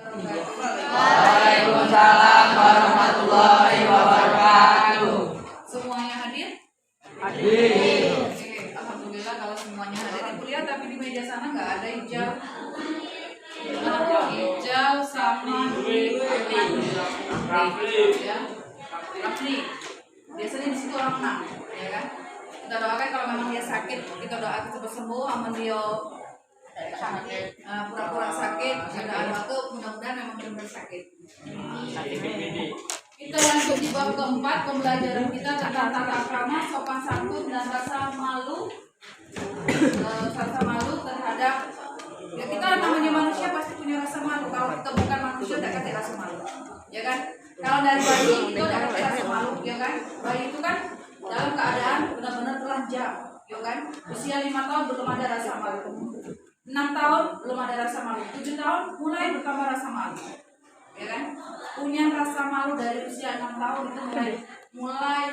Waalaikumsalam warahmatullahi wabarakatuh. Semuanya hadir? Hadir. Oke, alhamdulillah kalau semuanya hadir di kuliah, tapi di meja sana nggak ada hijau. Hijau sama ya. Rafli. Biasanya di situ orang enam, ya kan? Kita doakan kalau memang dia sakit, kita doakan cepat sembuh. Aman dia pura-pura sakit, ada waktu, mudah-mudahan memang benar sakit. Kita lanjut di bab keempat, pembelajaran kita tentang tata krama, sopan santun dan rasa malu. Rasa malu terhadap ya, kita namanya manusia pasti punya rasa malu. Kalau kita bukan manusia udah kasih rasa malu, ya kan? Kalau dari bayi itu udah kasih rasa malu, ya kan? Bayi itu kan dalam keadaan benar-benar telanjang, ya kan? Usia 5 tahun belum ada rasa malu. 6 tahun belum ada rasa malu, 7 tahun mulai bertambah rasa malu, ya kan? Punya rasa malu dari usia 6 tahun itu mulai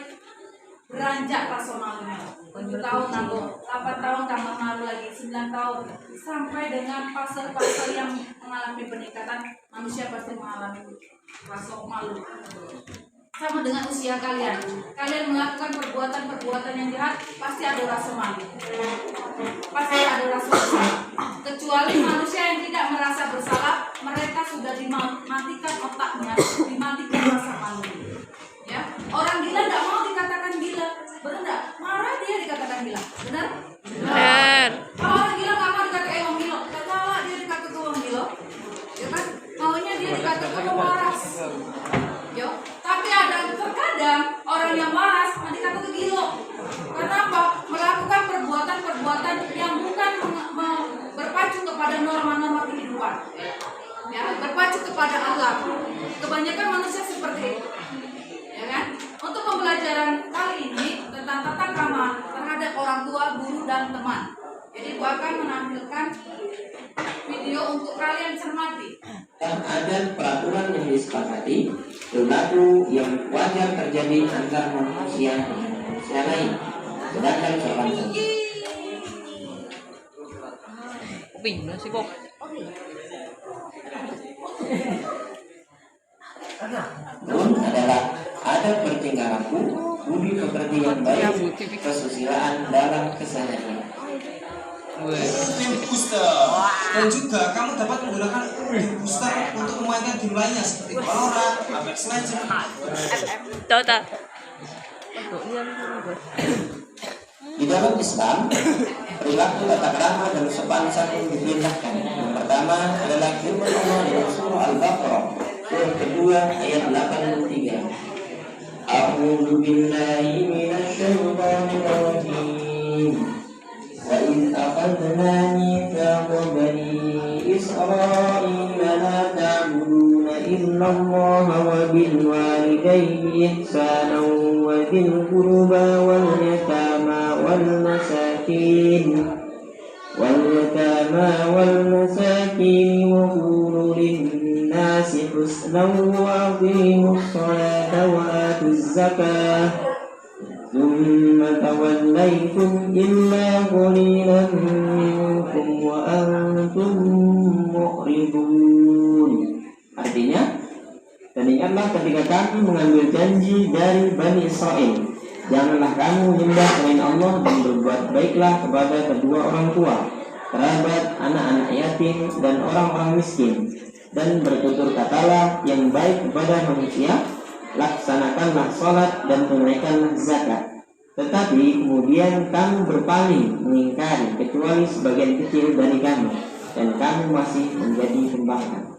beranjak rasa malunya. 7 tahun nambah, 8 tahun tambah malu lagi, 9 tahun sampai dengan fase-fase yang mengalami peningkatan, manusia pasti mengalami rasa malu. Sama dengan usia kalian melakukan perbuatan-perbuatan yang jahat, pasti ada rasa malu, pasti ada rasa bersalah. Kecuali manusia yang tidak merasa bersalah, mereka sudah dimatikan otaknya, dimatikan rasa malu. Ya, orang gila tidak mau dikatakan gila, benar nggak? Marah dia dikatakan gila, benar? Benar. Orang gila nggak mau dikatakan emang gila, salah dia dikatakan orang gila, ya kan? Maunya dia dikatakan waras. Yo, tapi ada terkadang orang yang waras dikatakan gila. Kenapa? Melakukan perbuatan-perbuatan yang bukan berpacu kepada norma-norma kehidupan. Ya, berpacu kepada alam. Kebanyakan manusia seperti itu. Ya kan? Untuk pembelajaran kali ini tentang tata krama terhadap orang tua, guru dan teman. Jadi gua akan menampilkan video untuk kalian cermati. Dan ada peraturan yang disepakati, perilaku yang wajar terjadi antar manusia dengan manusia lain. Sedangkan sopan santun Bingung sih kok. adalah ada bertingkah laku, budi pekerti yang baik, kesusilaan dalam keseharian. Game booster. Dan juga kamu dapat menggunakan game booster untuk memainkan game lainnya seperti Valorant, Apex Legends. Dota. Di dalam Islam, perilaku tata krama dan sopan santun diperintahkan. Yang pertama adalah firman Allah dalam surah Al-Baqarah, surah kedua ayat 83. A'udzu billahi minasy syaithanir rajim. Wa idz akhadna mitsaqa bani Israila la ta'buduna illa Allah wa bil walidayni ihsanan wa dhil qurba wal yatama wal masakin wa qulu lin-nasi husnan wa aqimus salata wa atuz zakah ثم توليتم إلا قليلا منكم وأنتم معرضون. Artinya, dan ingatlah ketika kami mengambil janji dari Bani Israel, janganlah kamu menyembah selain Allah dan berbuat baiklah kepada kedua orang tua, kerabat, anak-anak yatim dan orang-orang miskin, dan bertutur katalah yang baik kepada manusia. Laksanakanlah sholat dan tunaikanlah zakat. Tetapi kemudian kamu berpaling mengingkari kecuali sebagian kecil dari kami, dan kamu masih menjadi pembangkang.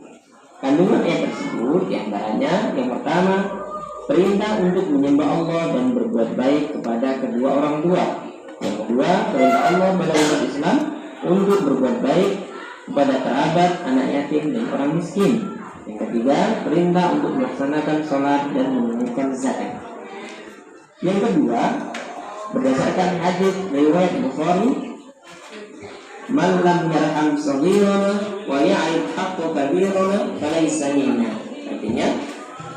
Kandungan ayat tersebut diantaranya yang pertama, perintah untuk menyembah Allah dan berbuat baik kepada kedua orang tua. Yang kedua, perintah Allah pada umat Islam untuk berbuat baik kepada kerabat, anak yatim dan orang miskin. Yang ketiga, perintah untuk melaksanakan sholat dan menunaikan zakat. Yang kedua, berdasarkan hadis riwayat Bukhari, man lam yarham shaghirana wa ya'rif haqqa kabirana falaysa minna. Artinya,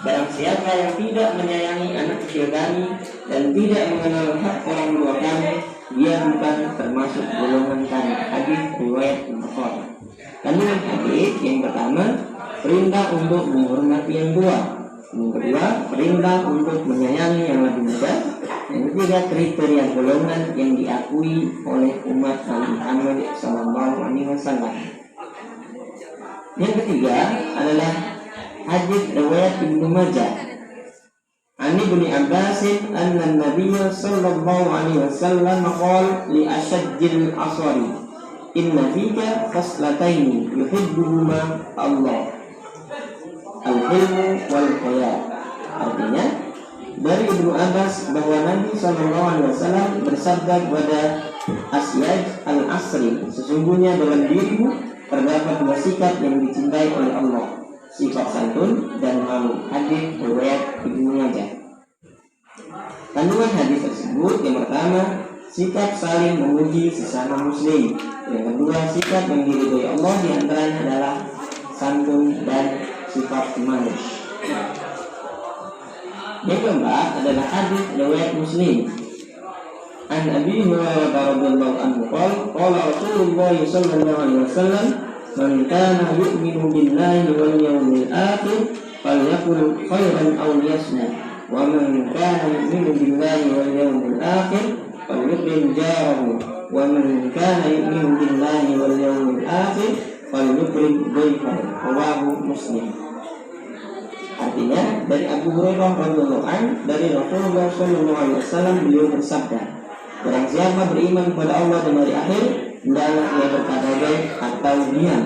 barang siapa yang tidak menyayangi anak kecil kami dan tidak mengenal hak orang tua kami, dia bukan termasuk golongan kami. Hadis riwayat Bukhari. Kandungan hadis yang pertama, perintah untuk menghormati yang tua. Yang kedua, perintah untuk menyayangi yang lebih muda. Yang ketiga, kriteria golongan yang diakui oleh umat Nabi Muhammad SAW. Yang ketiga adalah hadis riwayat Ibnu Majah. Ani Ibnu Abbas anna Nabiy sallallahu alaihi wasallam qala li ashaddil asari inna fika khaslataini yuhibbuhuma Allah, al-hilmu wal haya. Artinya dari Ibnu Abbas bahwa Nabi sallallahu alaihi wasallam bersabda kepada Asyaj al-Asri, sesungguhnya dalam dirimu terdapat dua sikap yang dicintai oleh Allah, sifat santun dan malu. Hadis riwayat Ibnu Majah. Kandungan hadis tersebut, yang pertama, sikap saling memuji sesama muslim. Yang kedua, sikap yang diridhoi Allah, diantaranya adalah santun dan sifat malu. Yang keempat adalah hadis riwayat Muslim. An Abi Hurairah radhiyallahu anhu qala Rasulullah sallallahu alaihi wasallam, "Man kana yu'minu billahi wal yawmil akhir falyakul khairan aw liyasmut, wa man kana yu'minu billahi wal yawmil akhir falyukrim jarahu, wa man kana yu'minu billahi wal yawmil akhir falyukrim dhaifahu." Rawahu Muslim. Artinya dari Abu Hurairah radhiyallahu anhu dari Rasulullah sallallahu alaihi wasallam, beliau bersabda, barang siapa beriman kepada Allah dan hari akhir, hendaklah ia berkata baik atau diam.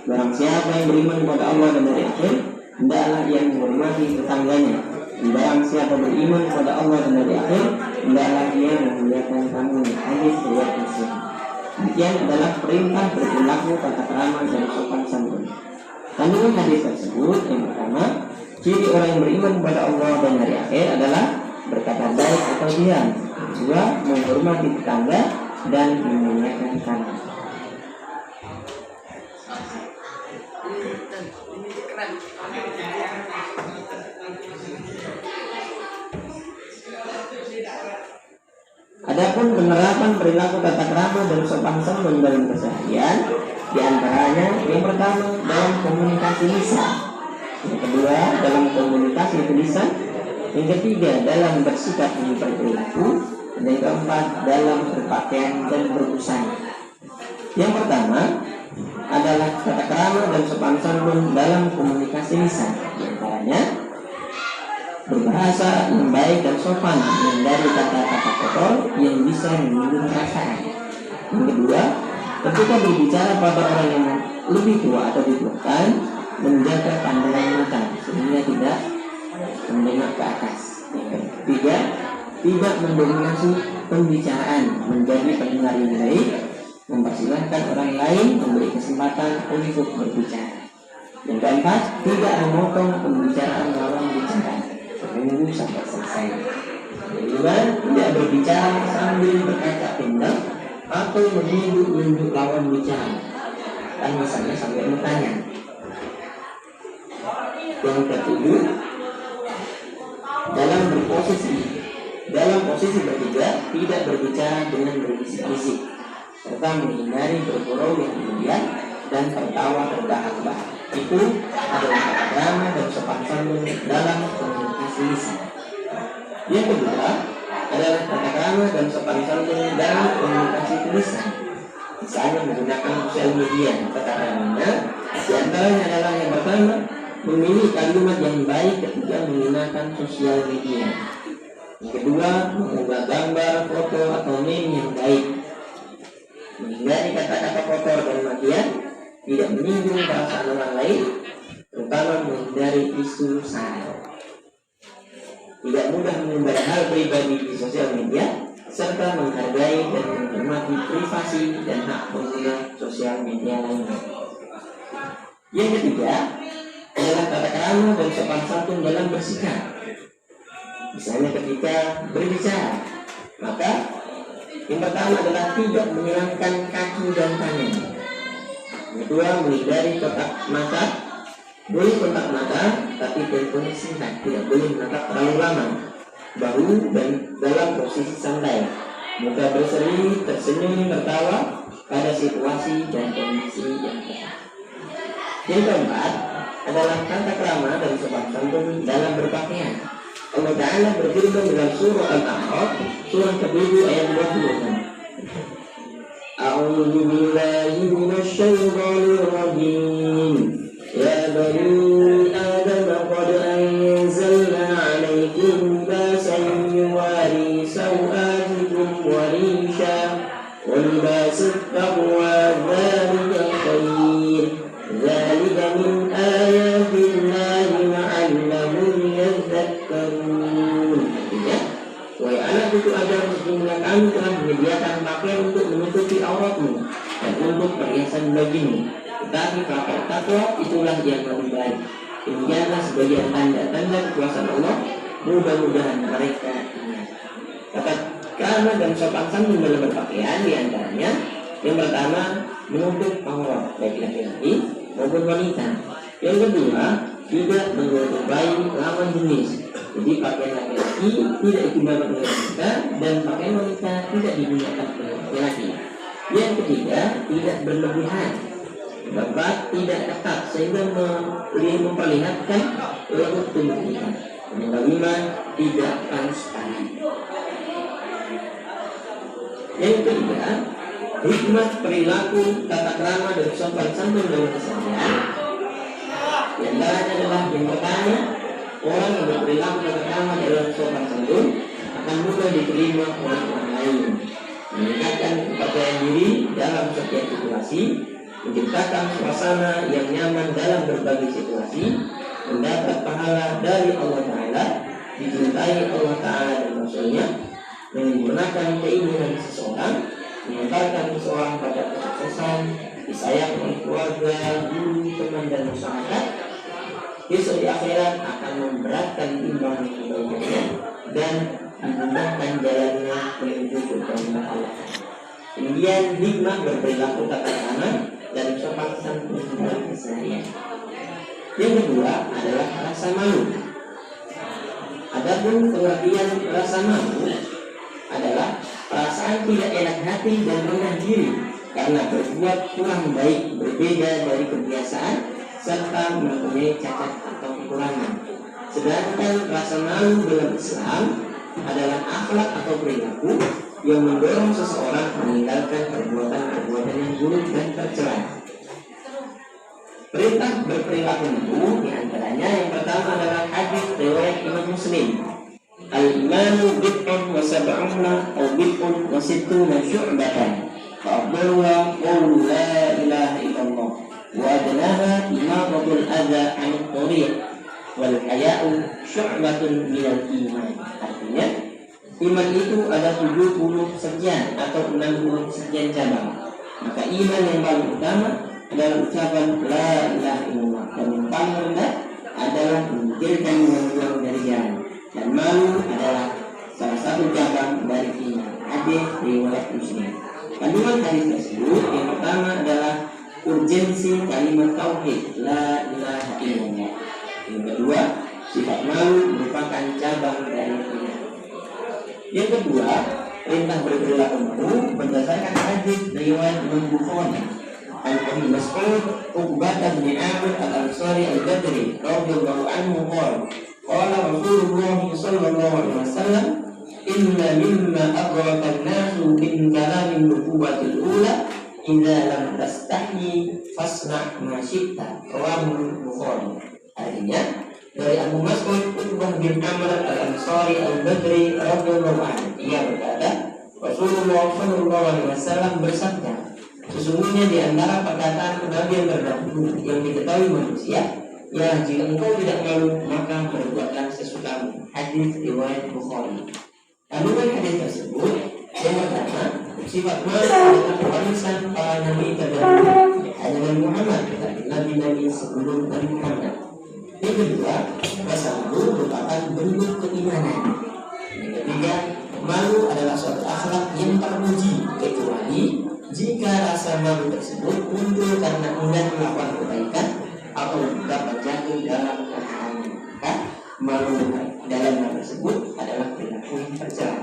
Barang siapa yang beriman kepada Allah dan hari akhir, hendaklah ia menghormati tetangganya. Dan barang siapa beriman kepada Allah dan hari akhir, hendaklah ia memuliakan tamunya. Hadis riwayat Muslim. Demikian adalah perintah berperilaku, tata krama dan sopan santun. Kandungan hadis tersebut, yang pertama, ciri orang yang beriman kepada Allah dan hari akhir adalah berkata baik atau diam. Kedua, menghormati tetangga dan memuliakan tamu. Adapun penerapan perilaku tata krama dan sopan santun dalam keseharian, diantaranya yang pertama dalam komunikasi lisan, yang kedua dalam komunikasi tulisan, yang ketiga dalam bersikap dan berperilaku, dan yang keempat dalam berpakaian dan berbusana. Yang pertama adalah tata krama dan sopan santun dalam komunikasi lisan, diantaranya berbahasa yang baik dan sopan, menghindari kata-kata kotor yang bisa menyinggung perasaan. Yang kedua, ketika berbicara pada orang yang lebih tua atau dituakan, menjaga pandangan mata sehingga tidak mendengar ke atas. Yang ketiga, tidak mendominasi pembicaraan, menjadi pendengar yang baik, mempersilahkan orang lain, memberi kesempatan untuk berbicara. Yang keempat, tidak memotong pembicaraan lawan bicara, menunggu sampai selesai. Kedua, tidak berbicara sambil berkata pendek atau menunjuk lawan bicara, dan misalnya sambil bertanya. Yang ketujuh, dalam posisi bertiga, tidak berbicara dengan berbisik-bisik, serta menghindari bergurau yang kemudian dan tertawa terbahak-bahak. Itu adalah tata krama dan sopan santun dalam komunikasi lisan. Yang kedua adalah tata krama dan sopan santun dalam komunikasi tulisan, misalnya menggunakan sosial media. Tata kramanya diantaranya adalah yang pertama, memilih kalimat yang baik ketika menggunakan sosial media. Yang kedua, mengunggah gambar, foto atau meme yang baik, menghindari kata-kata kotor dan makian, tidak menyinggung perasaan orang lain, terutama menghindari isu sara, tidak mudah menyebar hal pribadi di sosial media, serta menghargai dan menghormati privasi dan hak pengguna sosial media lainnya. Yang ketiga adalah tata krama dan sopan santun dalam bersikap. Misalnya ketika berbicara, maka yang pertama adalah tidak menyilangkan kaki dan tangan. Yang kedua, menghindari kontak mata. Boleh kontak mata, tapi tentunya singkat, tidak boleh menatap terlalu lama. Bahu dan dalam posisi santai, muka berseri, tersenyum, tertawa pada situasi dan kondisi yang tepat. Yang keempat adalah tata krama dan sopan santun dalam berpakaian. Allah Ta'ala berfirman dalam surah Al-A'raf surah ke-7 ayat 26. A'udzu billahi minasyaitonir rajim. Ya bani Adam qad anzalna 'alaikum libasan yuwari sawatikum wa risha wa libasut taqwa dzalika khair. Dzalika min ayatillahi la'allahum yadhakkarun. Wahai anak cucu Adam, sesungguhnya kami telah menyediakan pakaian untuk menutupi auratmu dan untuk perhiasan bagimu. Tetapi pakai takwa itulah yang lebih baik. Demikianlah sebagian tanda-tanda kekuasaan Allah. Mudah-mudahan mereka ingat. Kata karena dan sopan santun dalam berpakaian diantaranya yang pertama menutup aurat baik laki-laki maupun wanita. Yang kedua tidak menyerupai lawan jenis. Jadi pakaian laki-laki tidak digunakan oleh wanita dan pakaian wanita tidak digunakan oleh laki-laki. Yang ketiga tidak berlebihan. Keempat tidak ketat sehingga memperlihatkan lembut tubuh kita. Yang kelima tidak transparan. Yang ketiga hikmah perilaku tata krama dan sopan santun dalam keseharian. Yang antaranya adalah yang pertama, orang yang berperilaku tata krama dalam sopan santun akan mudah diterima oleh orang lain, meningkatkan kepercayaan diri dalam setiap situasi, menciptakan suasana yang nyaman dalam berbagai situasi, mendapat pahala dari Allah Ta'ala, dicintai Allah Ta'ala dan Rasulnya, menyempurnakan keinginan seseorang, mengantarkan seseorang pada kesuksesan, disayang oleh keluarga, guru, teman dan masyarakat. Besok di akhirat akan memberatkan timbangan kebaikannya dan memudahkan jalannya menuju surga Allah. Kemudian hikmah berperilaku tata krama dan sopan santun dalam keseharian. Yang kedua adalah rasa malu. Adapun pengertian rasa malu adalah perasaan tidak enak hati dan rendah diri karena berbuat kurang baik, berbeda dari kebiasaan serta mempunyai cacat atau kekurangan. Sedangkan rasa malu dalam Islam adalah akhlak atau perilaku yang mendorong seseorang meninggalkan perbuatan-perbuatan yang buruk dan tercela. Perintah berperilaku malu diantaranya yang pertama adalah hadis riwayat Imam Muslim. Al-imanu bid'un wa sab'una aw bid'un wa sittuna syu'batan. Fa'abdalwa qawlu la ilaha illallah wa adnaha imadatul adha 'anil tariq wal haya'u syu'batun minal iman. Artinya iman itu ada 70 sekian atau 60 sekian cabang. Maka iman yang paling utama adalah ucapan la ilaha illallah, dan yang paling rendah adalah meninggalkan yang dari jalan. Dan malu adalah salah satu cabang dari iman. Hadis riwayat Muslim. Kandungan hadis tersebut yang pertama adalah urgensi kalimat tauhid la ilaha illallah. Yang kedua, sifat malu merupakan cabang dari iman. Yang kedua, perintah berperilaku malu berdasarkan hadis riwayat Imam Bukhari. Al-Abi Mas'ud Uqbah bin Amir Al-Ansari Al-Badri radhiyallahu anhu qala Rasulullah sallallahu alaihi wasallam inna mimma aghraqan nasu min kalamin nubuwatil ula idza lam tastahi fasna' ma syi'ta. Rawahu Bukhari. Artinya dari Abu Mas'ud Uqbah bin Amr Al-Ansari Al-Badri radhiyallahu anhu, ia berkata Rasulullah sallallahu alaihi wasallam bersabda, sesungguhnya di antara perkataan kenabian terdahulu yang diketahui manusia, ya jika engkau tidak malu maka perbuatlah sesukamu. Hadis riwayat Bukhari. Kandungan hadis tersebut yang pertama, sifat malu adalah warisan para nabi terdahulu, ada Nabi Muhammad tetapi nabi-nabi sebelum Nabi Muhammad. Yang kedua, rasa malu merupakan bentuk keimanan. Yang ketiga, malu adalah suatu akhlak yang terpuji kecuali jika rasa malu tersebut muncul karena enggan melakukan kebaikan atau dapat jatuh dalam keharuman, maka malu dalam hal tersebut adalah perilaku yang tercela.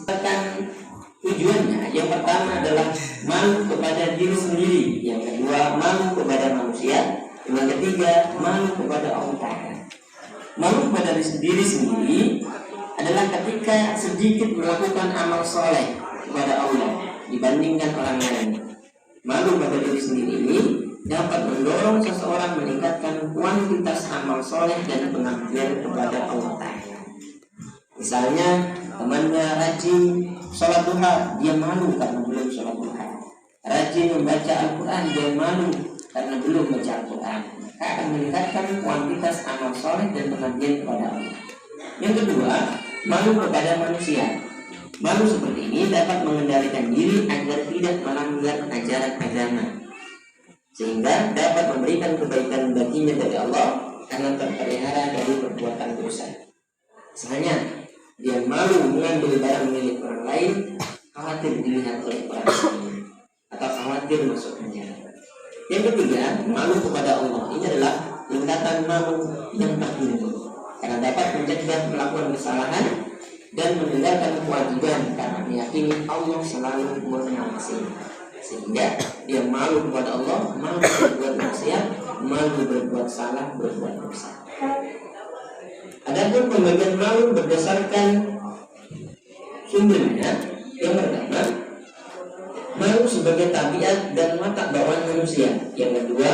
Bahkan Tujuannya yang pertama adalah malu kepada diri sendiri, yang kedua malu kepada manusia, yang ketiga malu kepada Allah Ta'ala. Malu kepada diri sendiri adalah ketika sedikit melakukan amal soleh kepada Allah dibandingkan orang lain. Malu pada diri sendiri ini dapat mendorong seseorang meningkatkan kuantitas amal soleh dan pengabdian kepada Allah Ta'ala. Misalnya temannya rajin sholat duha, dia malu karena belum sholat duha. Rajin membaca Al-Quran, dia malu karena belum baca Al-Quran. Maka akan meningkatkan kuantitas amal soleh dan pengabdian kepada Allah. Yang kedua, malu kepada manusia. Malu seperti ini dapat mengendalikan diri agar tidak melanggar ajaran agama, sehingga dapat memberikan kebaikan baginya dari Allah karena terpelihara dari perbuatan dosa. Misalnya, dia malu mengambil barang milik orang lain, khawatir dilihat oleh orang lain, atau khawatir masuk penjara. Yang ketiga, malu kepada Allah. Ini adalah tingkatan malu yang tertinggi, karena dapat mencegah melakukan kesalahan dan meninggalkan kewajiban karena meyakini Allah selalu mengawasi. Sehingga dia malu kepada Allah, malu berbuat maksiat, malu berbuat salah, berbuat dosa. Adapun pembagian malu berdasarkan sumbernya, yang pertama, malu sebagai tabiat dan watak bawaan manusia. Yang kedua,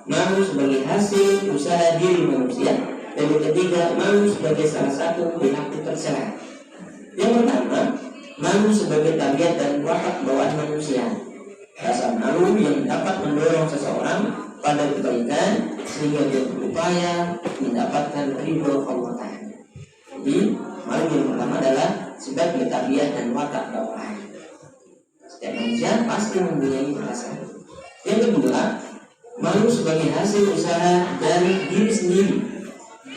malu sebagai hasil usaha diri manusia. Dan yang ketiga, malu sebagai salah satu perilaku tercela. Yang pertama, malu sebagai tabiat dan watak bawaan manusia. Rasa malu yang dapat mendorong seseorang pada kebaikan sehingga dia berupaya mendapatkan ridho Allah Ta'ala. Jadi, malu yang pertama adalah sebagai tabiat dan watak bawaan. Setiap manusia pasti mempunyai perasaan. Yang kedua, malu sebagai hasil usaha dari diri sendiri.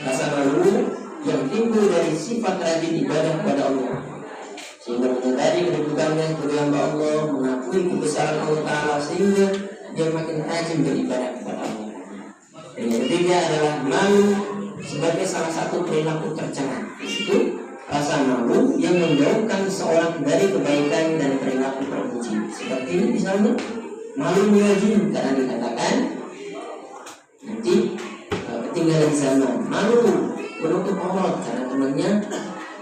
Rasa malu yang timbul dari sifat rajin ibadah kepada Allah, sehingga menyadari kedudukannya sebagai hamba Allah, mengakui kebesaran Allah Ta'ala, sehingga dia makin rajin beribadah kepada Allah. Dan yang ketiga adalah malu sebagai salah satu perilaku tercela, itu rasa malu yang menjauhkan seorang dari kebaikan dan perilaku terpuji. Seperti ini misalnya, malu rajin karena dikatakan nanti ketinggalan zaman, malu menutup aurat karena temannya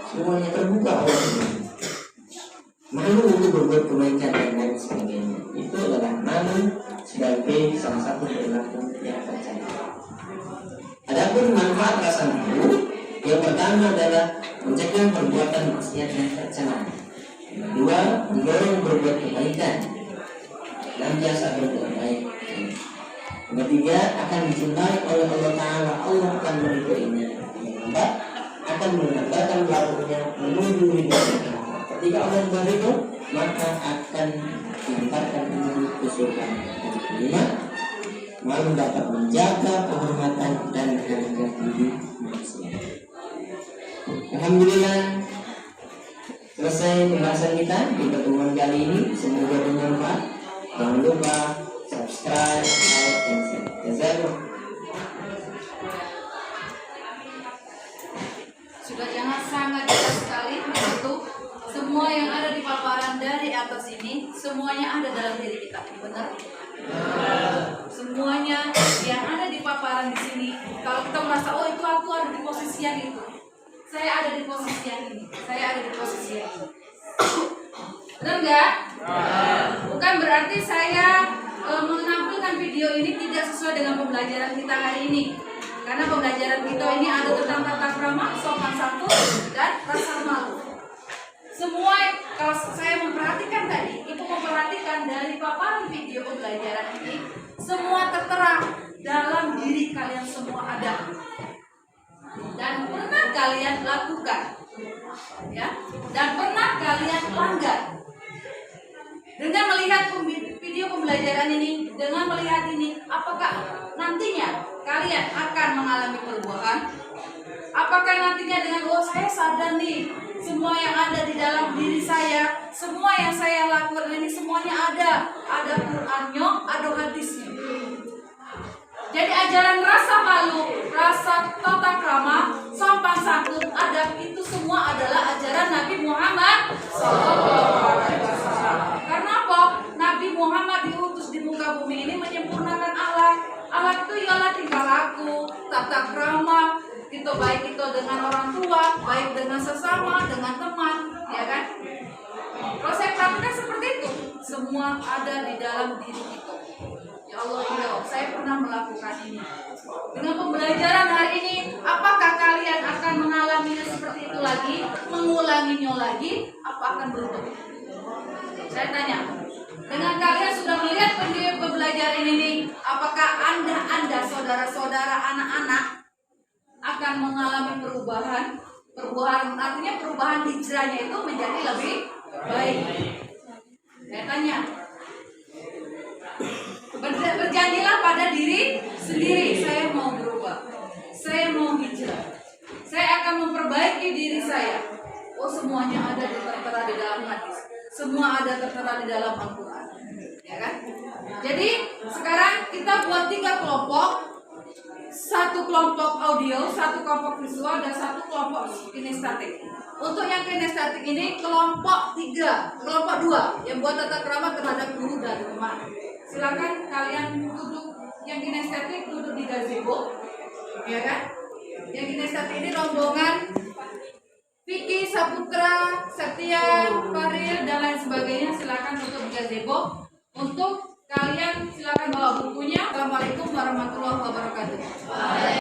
semuanya terbuka auratnya, malu untuk berbuat kebaikan dan lain sebagainya. Itu adalah malu sebagai salah satu perilaku yang tercela. Adapun manfaat rasa malu, yang pertama adalah mencegah perbuatan maksiat yang tercela. Kedua, mendorong berbuat kebaikan dan biasa berbuat baik. Yang ketiga, akan dicintai oleh Allah Ta'ala, Allah akan meridhoinya. Yang keempat, akan menambahkan lakunya menuju ridho. Ketika Allah meridho, maka akan diantarkan menuju ke surga. Dan kelima, malu dapat menjaga kehormatan dan harga diri manusia. Alhamdulillah, selesai pembahasan kita di pertemuan kali ini. Semoga bermanfaat. Jangan lupa subscribe, like, dan share. Jazakallah. Sudah sangat jelas sekali. Itu semua yang ada di paparan dari atas ini, semuanya ada dalam diri kita. Benar? Semuanya yang ada di paparan di sini. Kalau kita merasa, oh itu aku ada di posisi yang itu, saya ada di posisi yang ini, saya ada di posisi yang ini. Benar nggak? Bukan berarti saya menampilkan video ini tidak sesuai dengan pembelajaran kita hari ini. Karena pembelajaran kita ini ada tentang tata krama, sopan santun, dan rasa malu. Semua kalau saya memperhatikan tadi, Ibu memperhatikan dari paparan video pembelajaran ini, semua tertera dalam diri kalian semua ada. Dan pernah kalian lakukan, ya, dan pernah kalian langgar. Dengan melihat video pembelajaran ini, dengan melihat ini, apakah nantinya kalian akan mengalami perubahan? Apakah nantinya dengan saya sadar nih, semua yang ada di dalam diri saya, semua yang saya lakukan ini semuanya ada Qurannya, ada hadisnya. Jadi ajaran rasa malu, rasa tata krama, sopan santun, adab itu semua adalah ajaran Nabi Muhammad SAW. dengan orang tua, baik dengan sesama, dengan teman, ya kan? Kalau saya perhatikan seperti itu, semua ada di dalam diri kita. Ya Allah, ya, saya pernah melakukan ini. Dengan pembelajaran hari ini, apakah kalian akan mengalaminya seperti itu lagi, mengulanginya lagi, apa akan berubah? Saya tanya, dengan kalian sudah melihat pembelajaran ini, apakah anda, saudara-saudara, anak-anak akan mengalami perubahan? Perubahan artinya perubahan hijrahnya itu menjadi lebih baik. Saya tanya, berjanjilah pada diri sendiri, saya mau berubah, saya mau hijrah, saya akan memperbaiki diri saya. Oh, semuanya ada tertera di dalam hadis, semua ada tertera di dalam Al-Quran, ya kan? Jadi sekarang kita buat 3 kelompok, 1 kelompok audio, 1 kelompok visual, dan 1 kelompok kinestetik. Untuk yang kinestetik ini kelompok 2 yang buat tata krama terhadap guru dan teman. Silakan kalian duduk, yang kinestetik duduk di gazebo, ya kan? Yang kinestetik ini rombongan Vicky, Saputra, Septian, Faril, dan lain sebagainya. Silakan duduk di gazebo. Untuk kalian silakan bawa bukunya. Assalamualaikum warahmatullahi wabarakatuh.